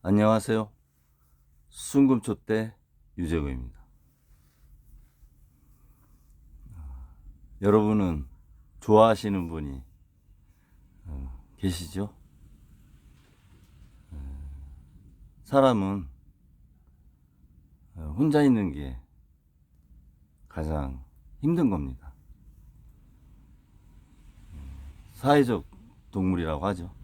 안녕하세요. 순금초대 유재구입니다. 여러분은 좋아하시는 분이 계시죠? 사람은 혼자 있는 게 가장 힘든 겁니다. 사회적 동물이라고 하죠.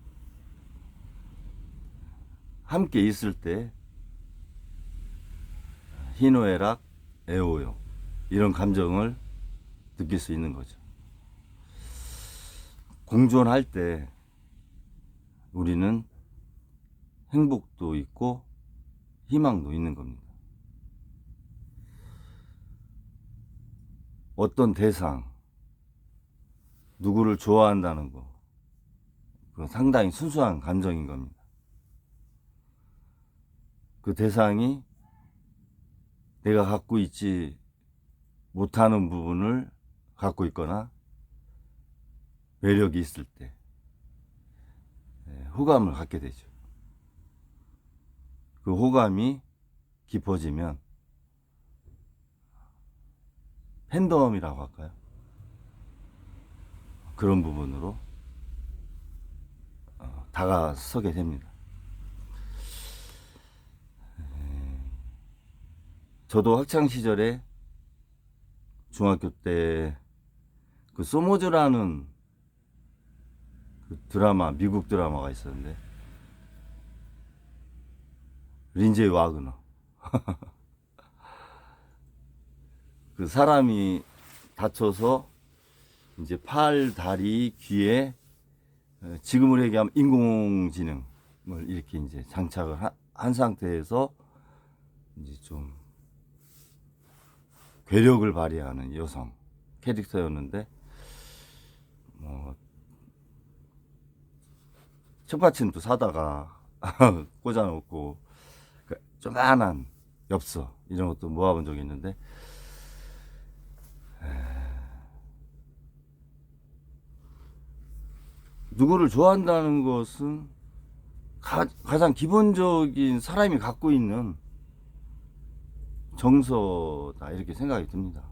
함께 있을 때 희노애락, 애호요 이런 감정을 느낄 수 있는 거죠. 공존할 때 우리는 행복도 있고 희망도 있는 겁니다. 어떤 대상, 누구를 좋아한다는 거, 그건 상당히 순수한 감정인 겁니다. 그 대상이 내가 갖고 있지 못하는 부분을 갖고 있거나 매력이 있을 때 호감을 갖게 되죠. 그 호감이 깊어지면 팬덤이라고 할까요? 그런 부분으로 다가서게 됩니다. 저도 학창 시절에 중학교 때 그 소모즈라는 그 드라마, 미국 드라마가 있었는데 린제이 와그너 그 사람이 다쳐서 이제 팔, 다리, 귀에 지금으로 얘기하면 인공지능을 이렇게 이제 장착을 한 상태에서 이제 좀 괴력을 발휘하는 여성 캐릭터였는데 책받침도 사다가 꽂아놓고 조그만한 엽서 이런 것도 모아본 적이 있는데 누구를 좋아한다는 것은 가장 기본적인 사람이 갖고 있는 정서다 이렇게 생각이 듭니다.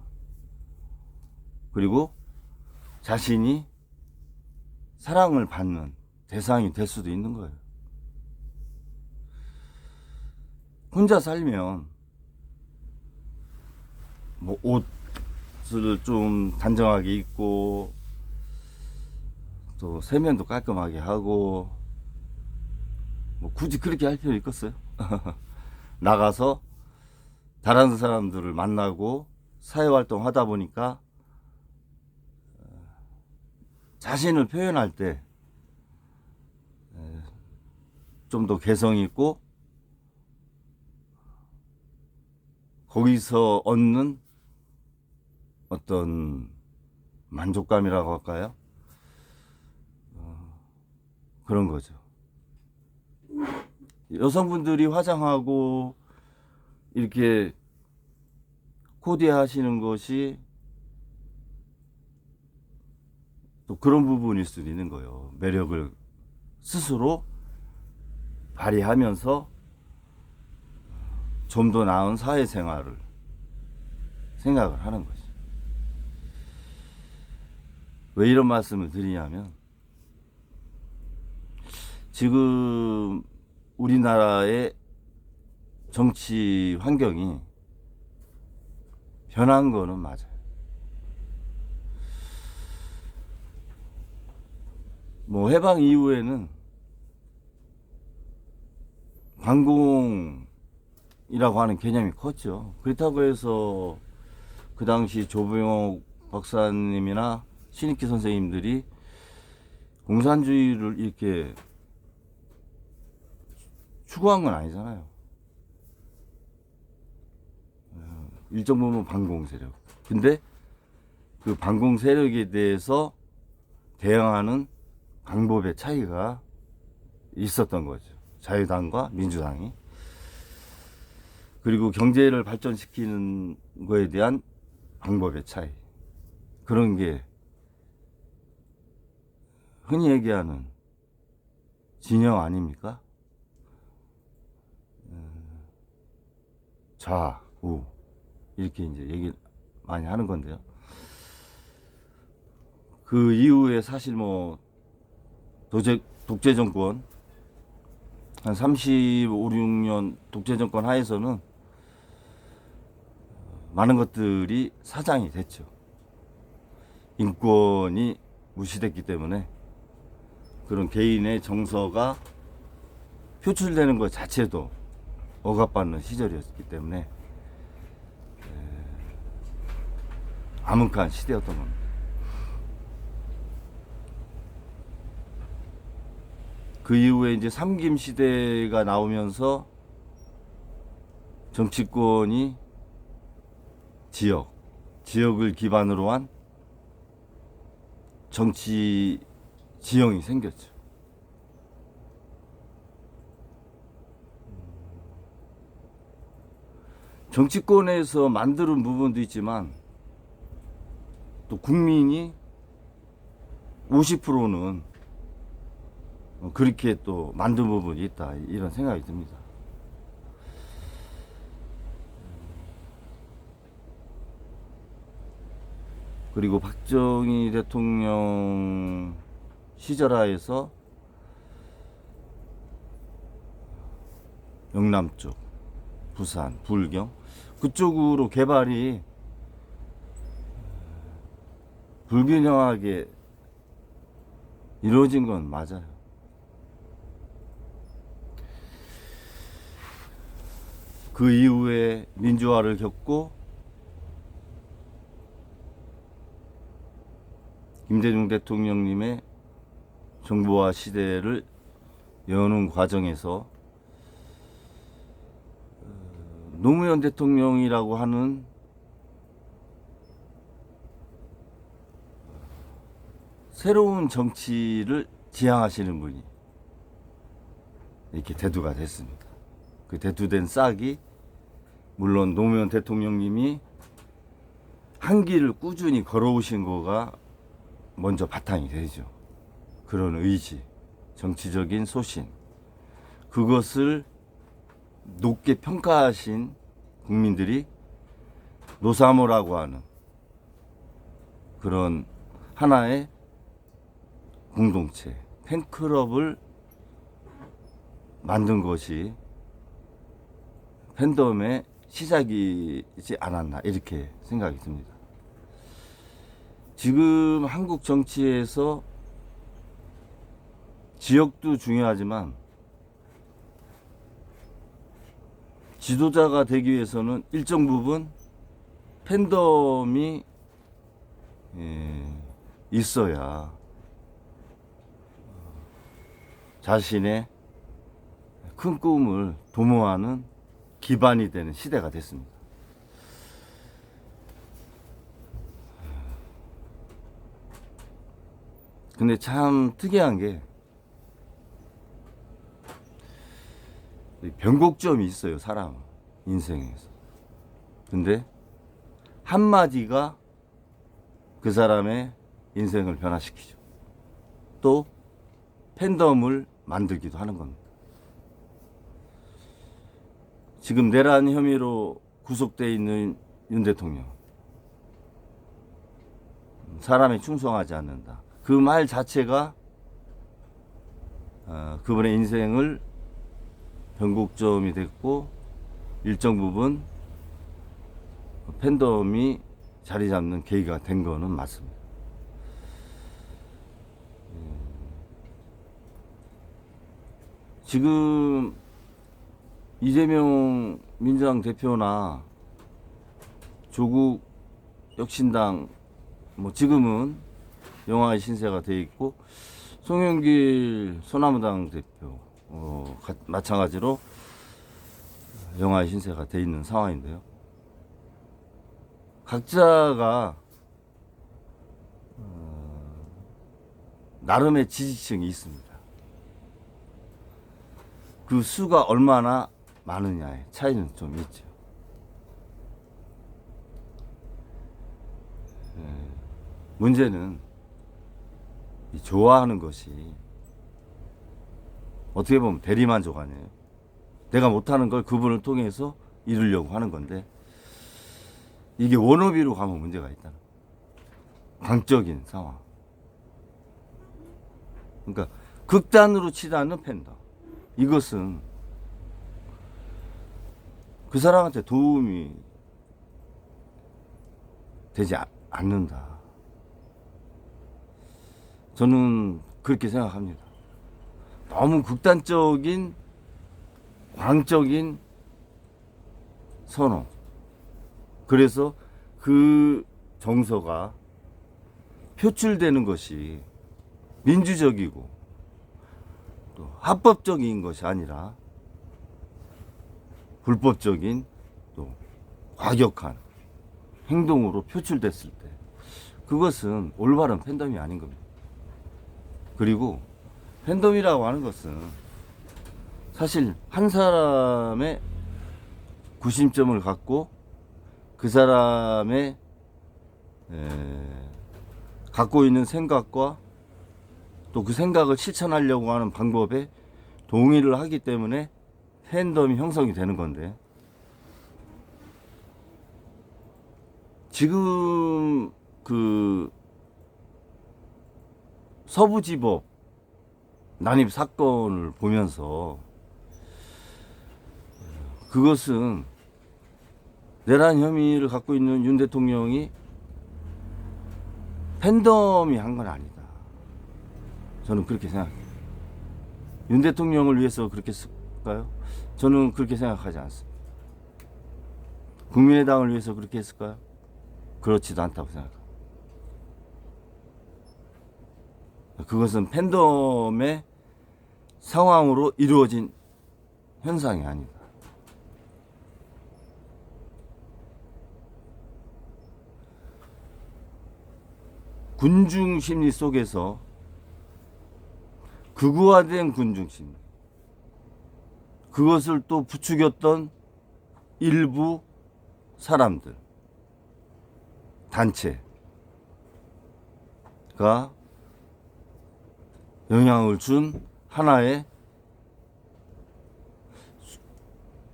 그리고 자신이 사랑을 받는 대상이 될 수도 있는 거예요. 혼자 살면 뭐 옷을 좀 단정하게 입고 또 세면도 깔끔하게 하고 뭐 굳이 그렇게 할 필요 있겠어요? 나가서 다른 사람들을 만나고 사회활동 하다 보니까 자신을 표현할 때 좀 더 개성 있고 거기서 얻는 어떤 만족감이라고 할까요? 그런 거죠. 여성분들이 화장하고 이렇게 코디 하시는 것이 또 그런 부분일 수도 있는 거예요. 매력을 스스로 발휘하면서 좀 더 나은 사회생활을 생각을 하는 거죠. 왜 이런 말씀을 드리냐면 지금 우리나라의 정치 환경이 변한 거는 맞아요. 뭐 해방 이후에는 관공이라고 하는 개념이 컸죠. 그렇다고 해서 그 당시 조병옥 박사님이나 신익희 선생님들이 공산주의를 이렇게 추구한 건 아니잖아요. 일정 부분 반공 세력. 근데 그 반공 세력에 대해서 대응하는 방법의 차이가 있었던 거죠. 자유당과 민주당이. 그리고 경제를 발전시키는 거에 대한 방법의 차이. 그런 게 흔히 얘기하는 진영 아닙니까? 좌우 이렇게 이제 얘기 많이 하는 건데요. 그 이후에 사실 뭐 독재 정권 한 35, 6년 독재 정권 하에서는 많은 것들이 사장이 됐죠. 인권이 무시됐기 때문에 그런 개인의 정서가 표출되는 것 자체도 억압받는 시절이었기 때문에 암흑한 시대였던 겁니다. 그 이후에 이제 삼김 시대가 나오면서 정치권이 지역을 기반으로 한 정치 지형이 생겼죠. 정치권에서 만드는 부분도 있지만 또 국민이 50%는 그렇게 또 만든 부분이 있다, 이런 생각이 듭니다. 그리고 박정희 대통령 시절하에서 영남 쪽, 부산, 불경 그쪽으로 개발이 불균형하게 이루어진 건 맞아요. 그 이후에 민주화를 겪고 김대중 대통령님의 정부화 시대를 여는 과정에서 노무현 대통령이라고 하는 새로운 정치를 지향하시는 분이 이렇게 대두가 됐습니다. 그 대두된 싹이 물론 노무현 대통령님이 한 길을 꾸준히 걸어오신 거가 먼저 바탕이 되죠. 그런 의지, 정치적인 소신, 그것을 높게 평가하신 국민들이 노사모라고 하는 그런 하나의 공동체, 팬클럽을 만든 것이 팬덤의 시작이지 않았나, 이렇게 생각이 듭니다. 지금 한국 정치에서 지역도 중요하지만 지도자가 되기 위해서는 일정 부분 팬덤이 있어야 자신의 큰 꿈을 도모하는 기반이 되는 시대가 됐습니다. 근데 참 특이한 게 변곡점이 있어요, 사람 인생에서. 근데 한마디가 그 사람의 인생을 변화시키죠. 또 팬덤을 만들기도 하는 겁니다. 지금 내란 혐의로 구속되어 있는 윤 대통령, 사람에 충성하지 않는다, 그 말 자체가 그분의 인생을 변곡점이 됐고 일정 부분 팬덤이 자리 잡는 계기가 된 거는 맞습니다. 지금 이재명 민주당 대표나 조국 혁신당, 뭐 지금은 영화의 신세가 돼 있고 송영길 소나무당 대표 마찬가지로 영화의 신세가 돼 있는 상황인데요. 각자가 나름의 지지층이 있습니다. 그 수가 얼마나 많으냐의 차이는 좀 있죠. 문제는 이 좋아하는 것이 어떻게 보면 대리만족 아니에요. 내가 못하는 걸 그분을 통해서 이루려고 하는 건데, 이게 워너비로 가면 문제가 있다. 광적인 상황. 그러니까 극단으로 치닫는 팬덤. 이것은 그 사람한테 도움이 되지 않는다. 저는 그렇게 생각합니다. 너무 극단적인 광적인 선호. 그래서 그 정서가 표출되는 것이 민주적이고 또 합법적인 것이 아니라 불법적인 또 과격한 행동으로 표출됐을 때 그것은 올바른 팬덤이 아닌 겁니다. 그리고 팬덤이라고 하는 것은 사실 한 사람의 구심점을 갖고 그 사람의 갖고 있는 생각과 또 그 생각을 실천하려고 하는 방법에 동의를 하기 때문에 팬덤이 형성이 되는 건데, 지금 그 서부지법 난입 사건을 보면서 그것은 내란 혐의를 갖고 있는 윤 대통령이 팬덤이 한 건 아니다. 저는 그렇게 생각해요. 윤 대통령을 위해서 그렇게 했을까요? 저는 그렇게 생각하지 않습니다. 국민의당을 위해서 그렇게 했을까요? 그렇지도 않다고 생각합니다. 그것은 팬덤의 상황으로 이루어진 현상이 아니다. 군중 심리 속에서 극우화된 군중 심리, 그것을 또 부추겼던 일부 사람들, 단체가 영향을 준 하나의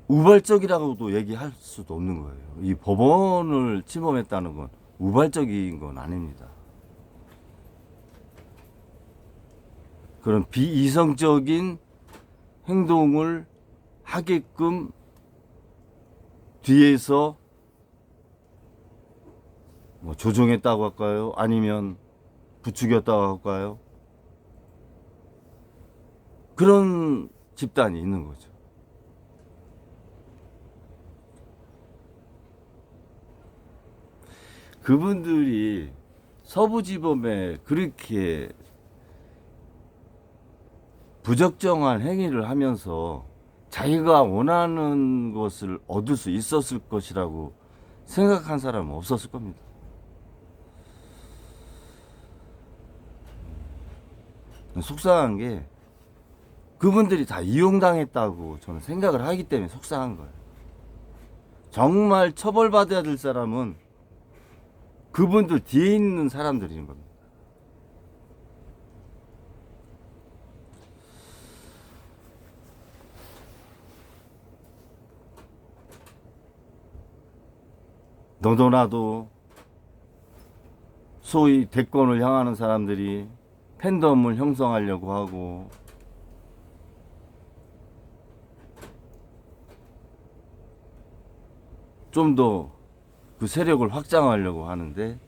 우발적이라고도 얘기할 수도 없는 거예요. 이 법원을 침범했다는 건 우발적인 건 아닙니다. 그런 비이성적인 행동을 하게끔 뒤에서 뭐 조종했다고 할까요? 아니면 부추겼다고 할까요? 그런 집단이 있는 거죠. 그분들이 서부지법에 그렇게 부적정한 행위를 하면서 자기가 원하는 것을 얻을 수 있었을 것이라고 생각한 사람은 없었을 겁니다. 속상한 게 그분들이 다 이용당했다고 저는 생각을 하기 때문에 속상한 거예요. 정말 처벌받아야 될 사람은 그분들 뒤에 있는 사람들인 겁니다. 너도 나도 소위 대권을 향하는 사람들이 팬덤을 형성하려고 하고 좀 더 그 세력을 확장하려고 하는데,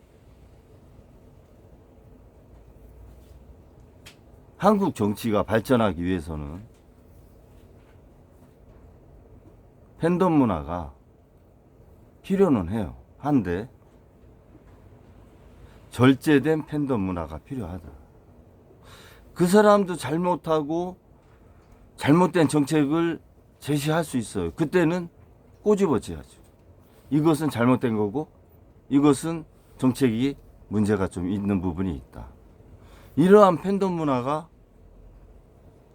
한국 정치가 발전하기 위해서는 팬덤 문화가 필요는 해요. 한데 절제된 팬덤 문화가 필요하다. 그 사람도 잘못하고 잘못된 정책을 제시할 수 있어요. 그때는 꼬집어져야죠. 이것은 잘못된 거고 이것은 정책이 문제가 좀 있는 부분이 있다. 이러한 팬덤 문화가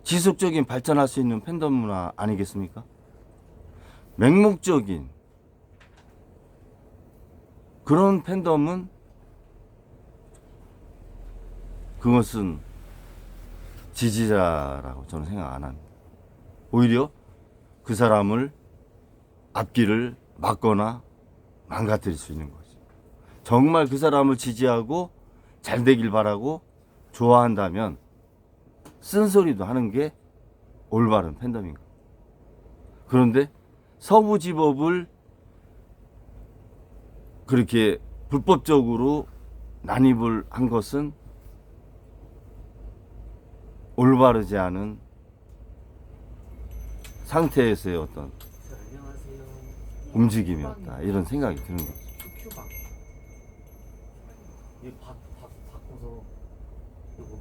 지속적인 발전할 수 있는 팬덤 문화 아니겠습니까? 맹목적인 그런 팬덤은 그것은 지지자라고 저는 생각 안 합니다. 오히려 그 사람을 앞길을 막거나 망가뜨릴 수 있는 거지. 정말 그 사람을 지지하고 잘 되길 바라고 좋아한다면 쓴소리도 하는 게 올바른 팬덤인 거야. 그런데 서부지법을 그렇게 불법적으로 난입을 한 것은 올바르지 않은 상태에서의 어떤 움직임이었다, 이런 생각이 드는 거죠. 이 바꿔서 이거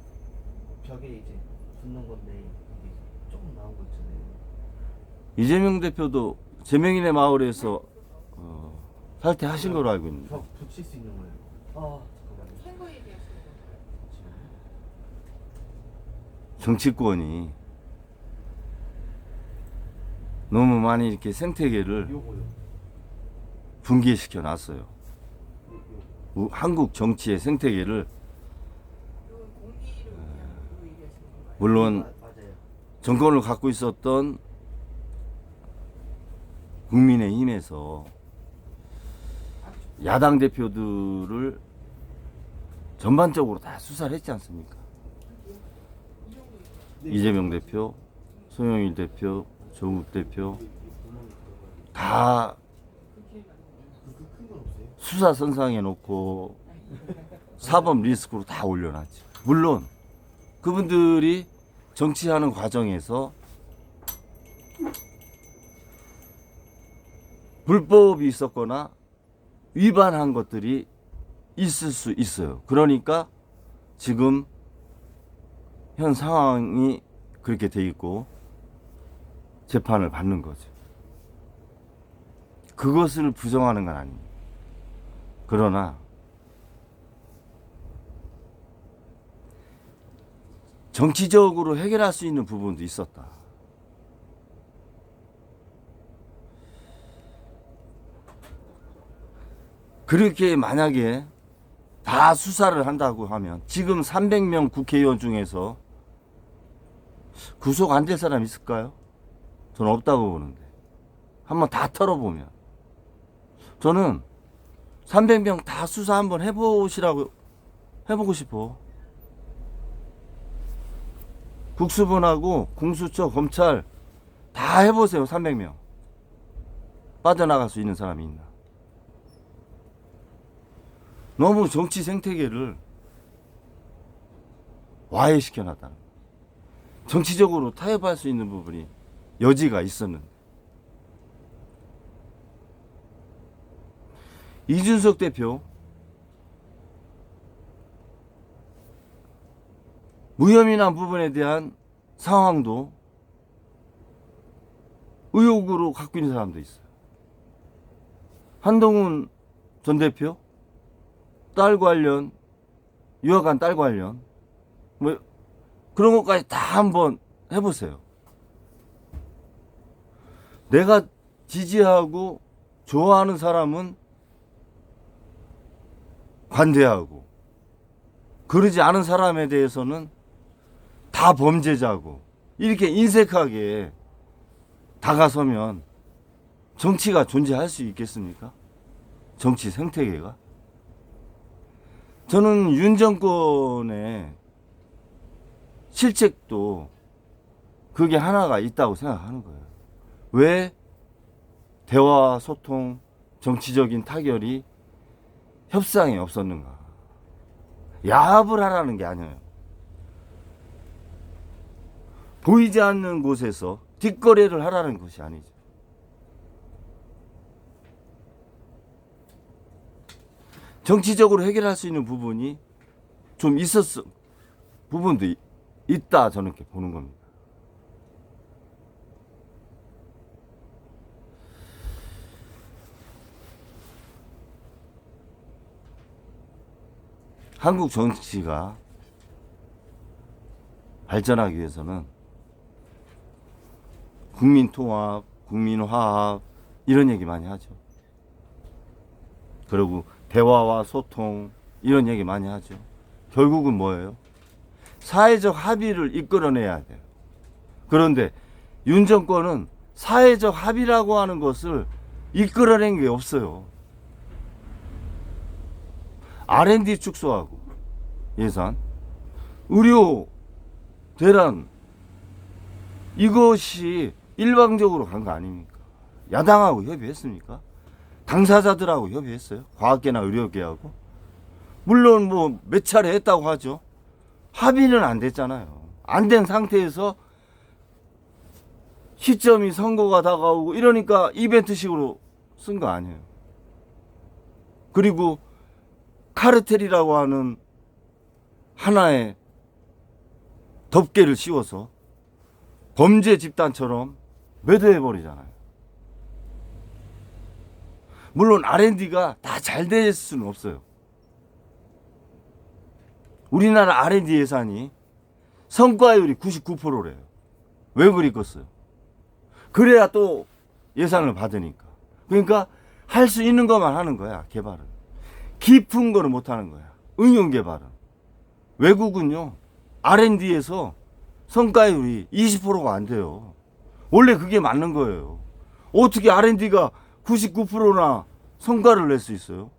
벽에 이제 붙는 건데 이게 조금 나온 거 있잖아요. 이재명 대표도 제명인의 마을에서 탈퇴하신 걸로 알고 있는데. 벽 붙일 수 있는 거예요. 아 잠깐만요. 선거 얘기하시는 정치권이 너무 많이 이렇게 생태계를 요거요. 붕괴시켜 놨어요. 한국 정치의 생태계를. 거. 공기를 그냥 그거 얘기하시는 건가요? 물론 맞아요. 정권을 갖고 있었던 국민의힘에서 야당 대표들을 전반적으로 다 수사를 했지 않습니까? 이재명 대표, 송영일 대표, 조국 대표 다 수사 선상에 놓고 사법 리스크로 다 올려놨죠. 물론 그분들이 정치하는 과정에서 불법이 있었거나 위반한 것들이 있을 수 있어요. 그러니까 지금 현 상황이 그렇게 돼 있고 재판을 받는 거죠. 그것을 부정하는 건 아닙니다. 그러나 정치적으로 해결할 수 있는 부분도 있었다. 그렇게 만약에 다 수사를 한다고 하면 지금 300명 국회의원 중에서 구속 안 될 사람 있을까요? 저는 없다고 보는데, 한번 다 털어보면 저는 300명 다 수사 한번 해보고 싶어. 국수본하고 공수처, 검찰 다 해보세요. 300명 빠져나갈 수 있는 사람이 있나? 너무 정치 생태계를 와해시켜놨다는 거예요. 정치적으로 타협할 수 있는 부분이 여지가 있었는데. 이준석 대표 무혐의한 부분에 대한 상황도 의혹으로 갖고 있는 사람도 있어요. 한동훈 전 대표 딸 관련, 유학간 딸 관련, 뭐 그런 것까지 다 한번 해보세요. 내가 지지하고 좋아하는 사람은 관대하고, 그러지 않은 사람에 대해서는 다 범죄자고, 이렇게 인색하게 다가서면 정치가 존재할 수 있겠습니까? 정치 생태계가? 저는 윤 정권의 실책도 그게 하나가 있다고 생각하는 거예요. 왜 대화, 소통, 정치적인 타결이 협상이 없었는가? 야합을 하라는 게 아니에요. 보이지 않는 곳에서 뒷거래를 하라는 것이 아니죠. 정치적으로 해결할 수 있는 부분이 좀 부분도 있다, 저는 이렇게 보는 겁니다. 한국 정치가 발전하기 위해서는 국민 통합, 국민 화합, 이런 얘기 많이 하죠. 그리고 대화와 소통, 이런 얘기 많이 하죠. 결국은 뭐예요? 사회적 합의를 이끌어내야 돼요. 그런데 윤 정권은 사회적 합의라고 하는 것을 이끌어낸 게 없어요. R&D 축소하고 예산, 의료 대란, 이것이 일방적으로 간 거 아닙니까? 야당하고 협의했습니까? 당사자들하고 협의했어요. 과학계나 의료계하고. 물론 뭐 몇 차례 했다고 하죠. 합의는 안 됐잖아요. 안 된 상태에서 시점이 선거가 다가오고 이러니까 이벤트식으로 쓴 거 아니에요. 그리고 카르텔이라고 하는 하나의 덮개를 씌워서 범죄 집단처럼 매도해버리잖아요. 물론 R&D가 다 잘 될 수는 없어요. 우리나라 R&D 예산이 성과율이 99%래요. 왜 그랬겠어요? 그래야 또 예산을 받으니까. 그러니까 할 수 있는 것만 하는 거야, 개발은. 깊은 거는 못 하는 거야, 응용 개발은. 외국은요, R&D에서 성과율이 20%가 안 돼요. 원래 그게 맞는 거예요. 어떻게 R&D가 99%나 성과를 낼 수 있어요?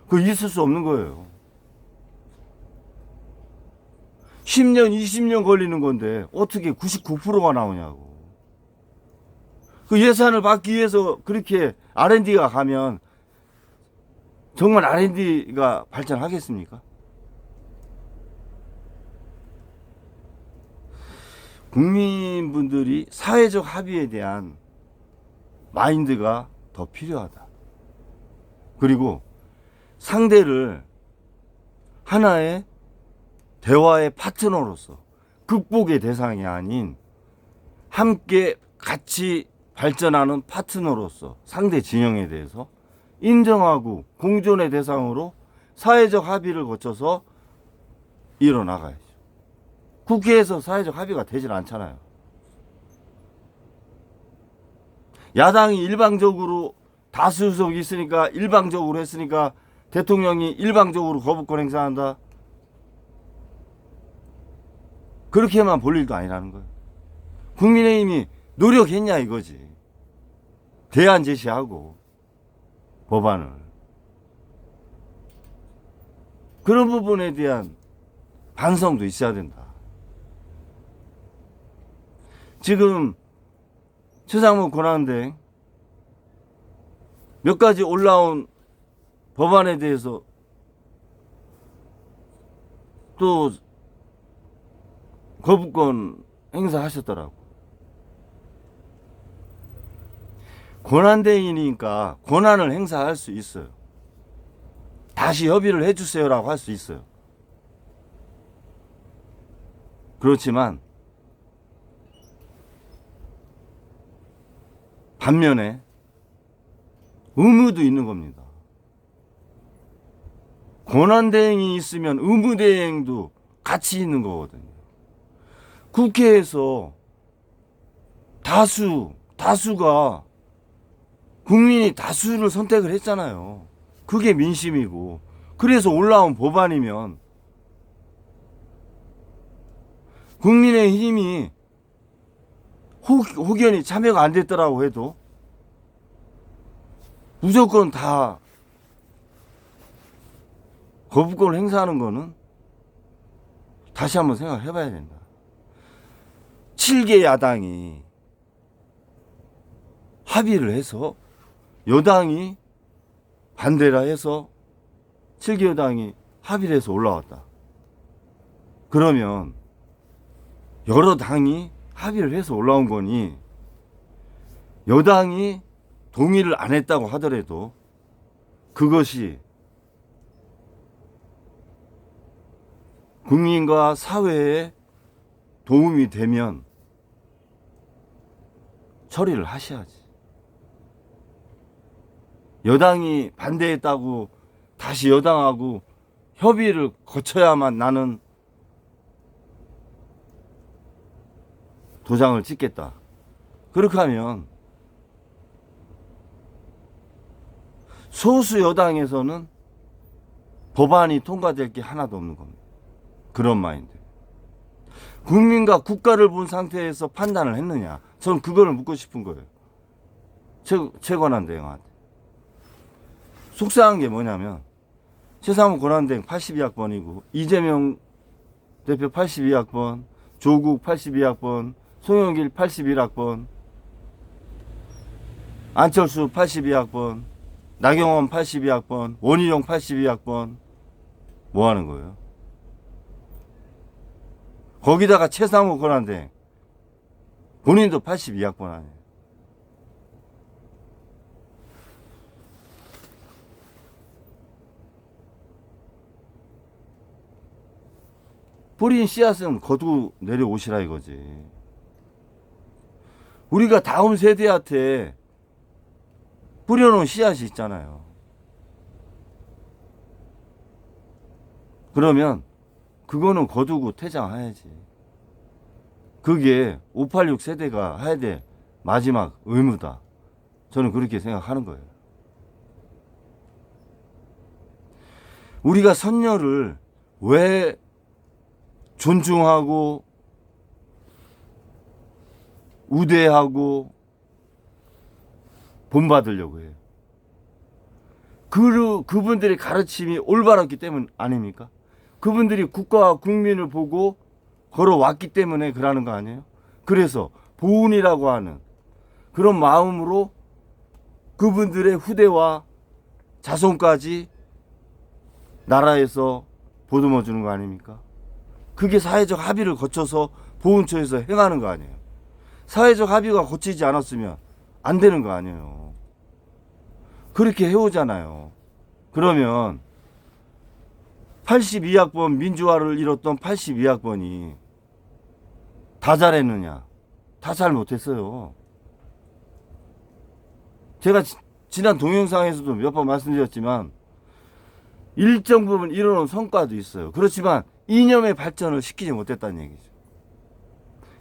그거 있을 수 없는 거예요. 10년, 20년 걸리는 건데 어떻게 99%가 나오냐고. 그 예산을 받기 위해서 그렇게 R&D가 가면 정말 R&D가 발전하겠습니까? 국민분들이 사회적 합의에 대한 마인드가 더 필요하다. 그리고 상대를 하나의 대화의 파트너로서 극복의 대상이 아닌 함께 같이 발전하는 파트너로서 상대 진영에 대해서 인정하고 공존의 대상으로 사회적 합의를 거쳐서 이뤄나가야죠. 국회에서 사회적 합의가 되질 않잖아요. 야당이 일방적으로 다수석이 있으니까 일방적으로 했으니까 대통령이 일방적으로 거부권 행사한다. 그렇게만 볼 일도 아니라는 거예요. 국민의힘이 노력했냐 이거지. 대안 제시하고 법안을. 그런 부분에 대한 반성도 있어야 된다. 지금 최상무 권한대행 몇 가지 올라온 법안에 대해서 또 거부권 행사하셨더라고. 권한대행이니까 권한을 행사할 수 있어요. 다시 협의를 해주세요라고 할 수 있어요. 그렇지만 반면에 의무도 있는 겁니다. 권한대행이 있으면 의무대행도 같이 있는 거거든요. 국회에서 다수가 국민이 다수를 선택을 했잖아요. 그게 민심이고 그래서 올라온 법안이면 국민의힘이 혹연히 참여가 안 됐더라고 해도 무조건 다 거부권을 행사하는 거는 다시 한번 생각을 해봐야 된다. 7개 야당이 합의를 해서 여당이 반대라 해서 7개 여당이 합의를 해서 올라왔다. 그러면 여러 당이 합의를 해서 올라온 거니 여당이 동의를 안 했다고 하더라도 그것이 국민과 사회에 도움이 되면 처리를 하셔야지. 여당이 반대했다고 다시 여당하고 협의를 거쳐야만 나는 도장을 찍겠다. 그렇게 하면 소수 여당에서는 법안이 통과될 게 하나도 없는 겁니다. 그런 마인드. 국민과 국가를 본 상태에서 판단을 했느냐. 저는 그거를 묻고 싶은 거예요. 최권한 대행한테. 속상한 게 뭐냐면 최상무 권한대행 82학번이고 이재명 대표 82학번, 조국 82학번, 송영길 81학번, 안철수 82학번, 나경원 82학번, 원희룡 82학번. 뭐 하는 거예요? 거기다가 최상무 권한대행 본인도 82학번 아니에요. 뿌린 씨앗은 거두고 내려오시라 이거지. 우리가 다음 세대한테 뿌려놓은 씨앗이 있잖아요. 그러면 그거는 거두고 퇴장해야지. 그게 586 세대가 해야 될 마지막 의무다. 저는 그렇게 생각하는 거예요. 우리가 선녀를 왜 존중하고 우대하고 본받으려고 해요? 그분들의 가르침이 올바랐기 때문 아닙니까? 그분들이 국가와 국민을 보고 걸어왔기 때문에 그러는 거 아니에요? 그래서 보훈이라고 하는 그런 마음으로 그분들의 후대와 자손까지 나라에서 보듬어 주는 거 아닙니까? 그게 사회적 합의를 거쳐서 보훈처에서 행하는 거 아니에요? 사회적 합의가 거치지 않았으면 안 되는 거 아니에요? 그렇게 해오잖아요. 그러면 82학번 민주화를 이뤘던 82학번이 다 잘했느냐? 다 잘 못했어요. 제가 지난 동영상에서도 몇 번 말씀드렸지만 일정 부분 이뤄놓은 성과도 있어요. 그렇지만 이념의 발전을 시키지 못했다는 얘기죠.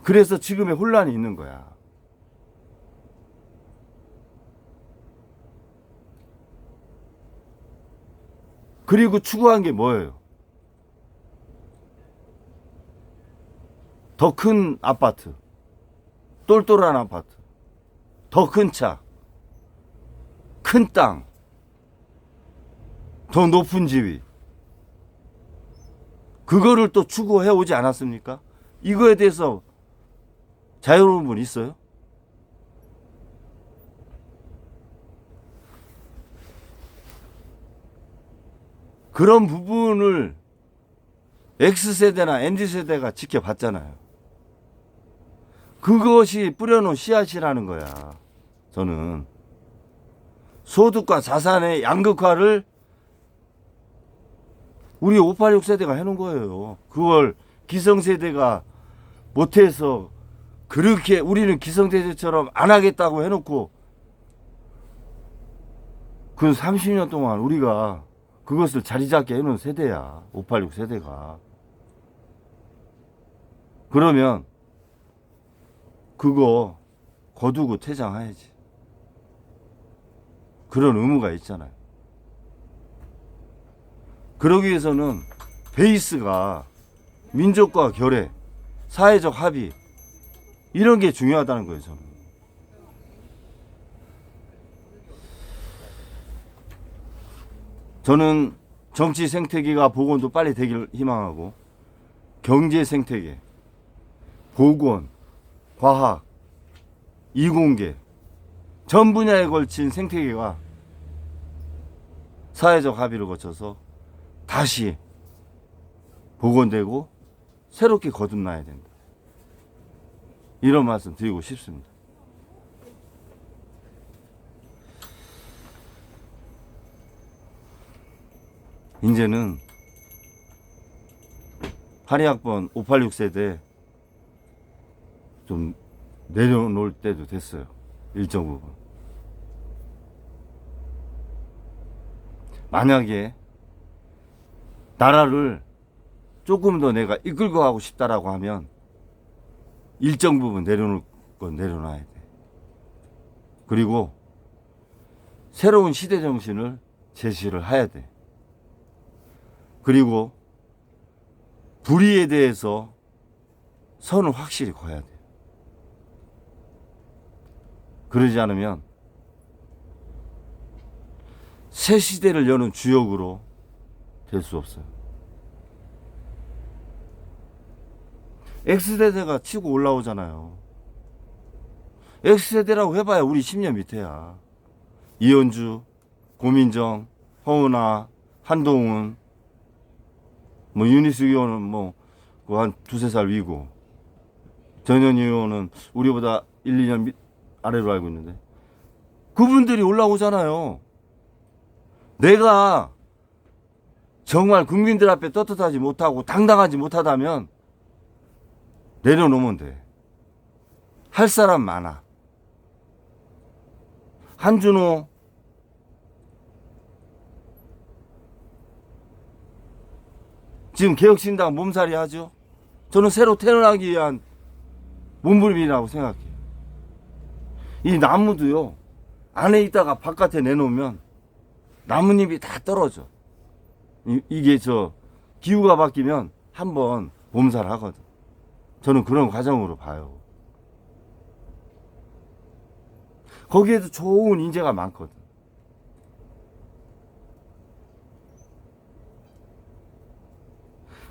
그래서 지금의 혼란이 있는 거야. 그리고 추구한 게 뭐예요? 더 큰 아파트, 똘똘한 아파트, 더 큰 차, 큰 땅, 더 높은 지위. 그거를 또 추구해 오지 않았습니까? 이거에 대해서 자유로운 분 있어요? 그런 부분을 X세대나 MZ세대가 지켜봤잖아요. 그것이 뿌려놓은 씨앗이라는 거야. 저는 소득과 자산의 양극화를 우리 586 세대가 해놓은 거예요. 그걸 기성세대가 못해서 그렇게 우리는 기성세대처럼 안 하겠다고 해놓고 그 30년 동안 우리가 그것을 자리 잡게 해놓은 세대야. 586 세대가. 그러면 그거 거두고 퇴장해야지. 그런 의무가 있잖아요. 그러기 위해서는 베이스가 민족과 결의, 사회적 합의 이런 게 중요하다는 거예요. 저는 정치 생태계가 복원도 빨리 되기를 희망하고 경제 생태계, 보건, 과학, 이공계 전 분야에 걸친 생태계가 사회적 합의를 거쳐서 다시 복원되고 새롭게 거듭나야 된다. 이런 말씀 드리고 싶습니다. 이제는 82학번 586 세대 좀 내려놓을 때도 됐어요. 일정 부분. 만약에 나라를 조금 더 내가 이끌고 가고 싶다라고 하면 일정 부분 내려놓을 건 내려놔야 돼. 그리고 새로운 시대 정신을 제시를 해야 돼. 그리고 불의에 대해서 선을 확실히 그어야 돼. 그러지 않으면 새 시대를 여는 주역으로 될 수 없어요. X세대가 치고 올라오잖아요. X세대라고 해봐야 우리 10년 밑에야. 이현주, 고민정, 허은아, 한동훈, 뭐 유니스 의원은 뭐 한 두세 살 위고, 전현희 의원은 우리보다 1, 2년 아래로 알고 있는데 그분들이 올라오잖아요. 내가 정말 국민들 앞에 떳떳하지 못하고 당당하지 못하다면 내려놓으면 돼. 할 사람 많아. 한준호, 지금 개혁신당 몸살이 하죠. 저는 새로 태어나기 위한 몸부림이라고 생각해요. 이 나무도요, 안에 있다가 바깥에 내놓으면 나뭇잎이 다 떨어져. 이게 기후가 바뀌면 한번 몸살하거든. 저는 그런 과정으로 봐요. 거기에도 좋은 인재가 많거든.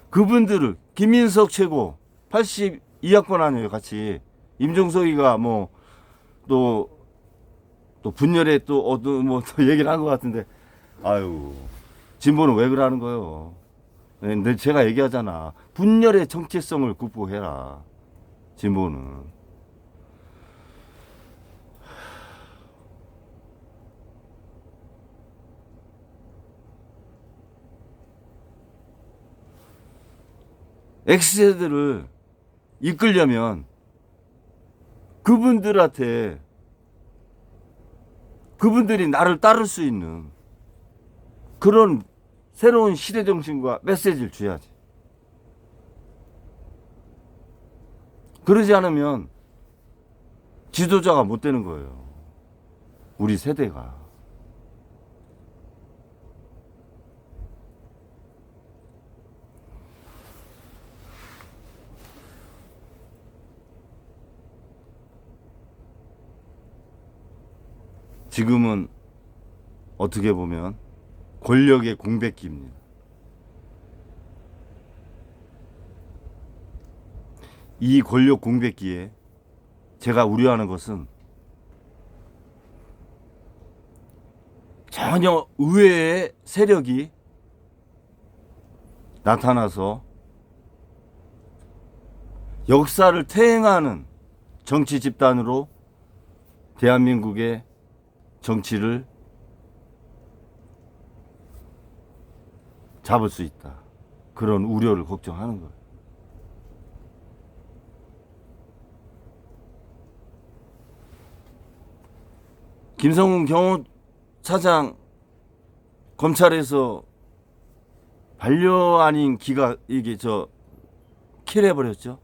그분들을 김민석 최고 82학번 아니에요, 같이. 임종석이가 뭐 또 분열에 또 얘기를 한 것 같은데, 아유, 진보는 왜 그러는 거예요? 근데 제가 얘기하잖아. 분열의 정체성을 극복해라. 진보는. X세대를 이끌려면 그분들한테, 그분들이 나를 따를 수 있는 그런 새로운 시대 정신과 메시지를 줘야지. 그러지 않으면 지도자가 못 되는 거예요. 우리 세대가. 지금은 어떻게 보면 권력의 공백기입니다. 이 권력 공백기에 제가 우려하는 것은 전혀 의외의 세력이 나타나서 역사를 퇴행하는 정치 집단으로 대한민국의 정치를 잡을 수 있다. 그런 우려를 걱정하는 거예요. 김성훈 경호차장 검찰에서 반려 아닌 기가 이게 킬해버렸죠.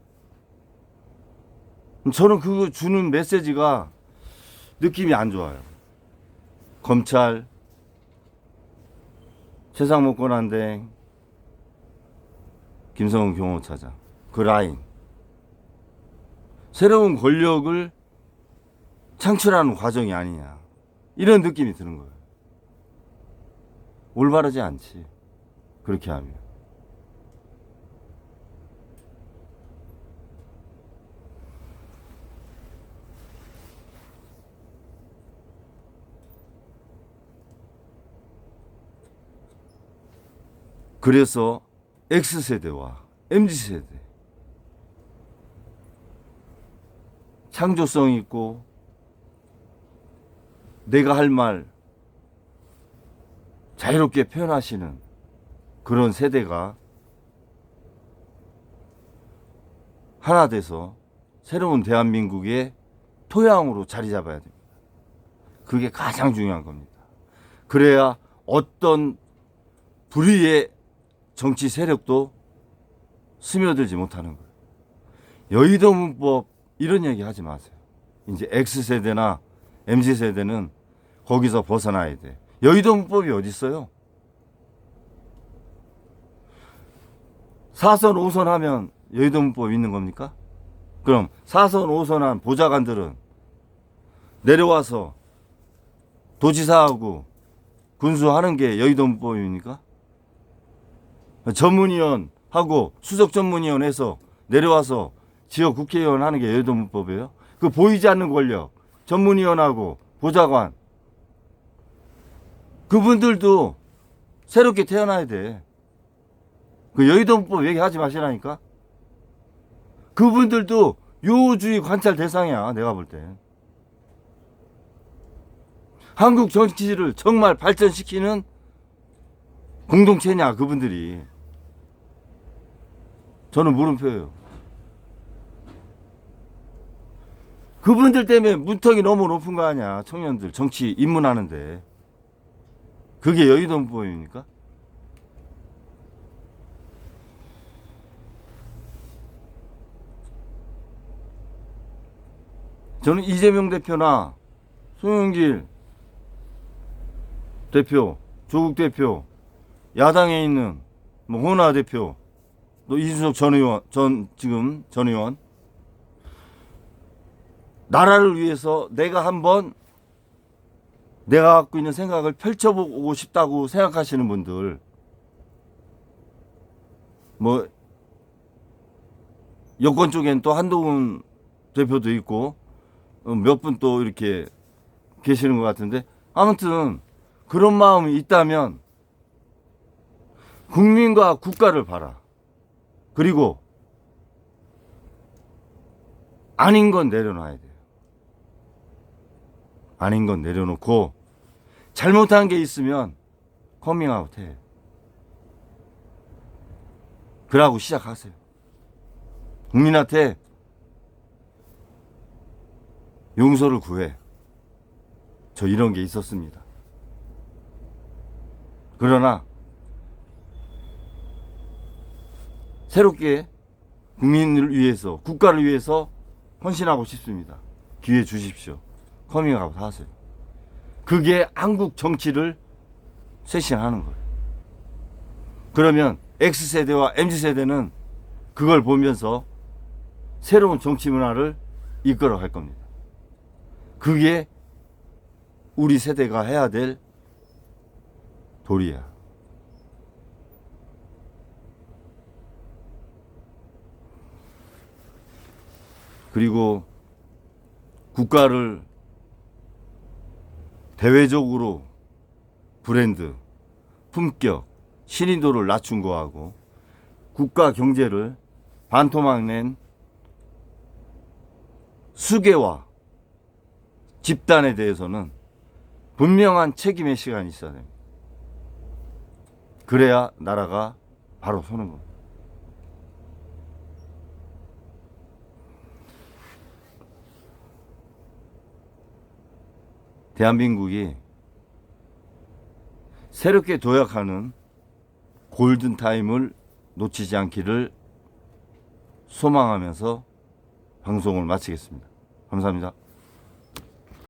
저는 그거 주는 메시지가 느낌이 안 좋아요. 검찰, 세상목 권한대행, 김성훈 경호차장, 그 라인. 새로운 권력을 창출하는 과정이 아니냐. 이런 느낌이 드는 거예요. 올바르지 않지. 그렇게 하면. 그래서 X세대와 MZ세대 창조성 있고 내가 할 말 자유롭게 표현하시는 그런 세대가 하나 돼서 새로운 대한민국의 토양으로 자리 잡아야 됩니다. 그게 가장 중요한 겁니다. 그래야 어떤 불의의 정치 세력도 스며들지 못하는 거예요. 여의도 문법 이런 얘기 하지 마세요. 이제 X세대나 MZ세대는 거기서 벗어나야 돼. 여의도 문법이 어디 있어요? 4선 5선 하면 여의도 문법 있는 겁니까? 그럼 4선 5선 한 보좌관들은 내려와서 도지사하고 군수하는 게 여의도문법입니까? 전문위원하고 수석 전문위원 해서 내려와서 지역 국회의원 하는 게 여의도문법이에요? 그 보이지 않는 권력, 전문위원하고 보좌관, 그분들도 새롭게 태어나야 돼. 그 여의도문법 얘기하지 마시라니까? 그분들도 요주의 관찰 대상이야, 내가 볼 때. 한국 정치를 정말 발전시키는 공동체냐, 그분들이. 저는 물음표예요. 그분들 때문에 문턱이 너무 높은 거 아니야, 청년들 정치 입문하는데. 그게 여의도문법입니까? 저는 이재명 대표나 송영길 대표, 조국 대표, 야당에 있는 뭐 호나 대표, 또 이준석 전 의원, 지금 전 의원, 나라를 위해서 내가 한번 내가 갖고 있는 생각을 펼쳐보고 싶다고 생각하시는 분들, 뭐 여권 쪽엔 또 한동훈 대표도 있고 몇 분 또 이렇게 계시는 것 같은데, 아무튼 그런 마음이 있다면 국민과 국가를 봐라. 그리고 아닌 건 내려놔야 돼요. 아닌 건 내려놓고 잘못한 게 있으면 커밍아웃 해. 그러고 시작하세요. 국민한테 용서를 구해. 저 이런 게 있었습니다. 그러나 새롭게 국민을 위해서, 국가를 위해서 헌신하고 싶습니다. 기회 주십시오. 커밍아웃 하세요. 그게 한국 정치를 쇄신하는 거예요. 그러면 X세대와 MZ세대는 그걸 보면서 새로운 정치 문화를 이끌어 갈 겁니다. 그게 우리 세대가 해야 될 도리야. 그리고 국가를 대외적으로 브랜드, 품격, 신인도를 낮춘 거하고 국가 경제를 반토막 낸 수계와 집단에 대해서는 분명한 책임의 시간이 있어야 됩니다. 그래야 나라가 바로 서는 겁니다. 대한민국이 새롭게 도약하는 골든타임을 놓치지 않기를 소망하면서 방송을 마치겠습니다. 감사합니다.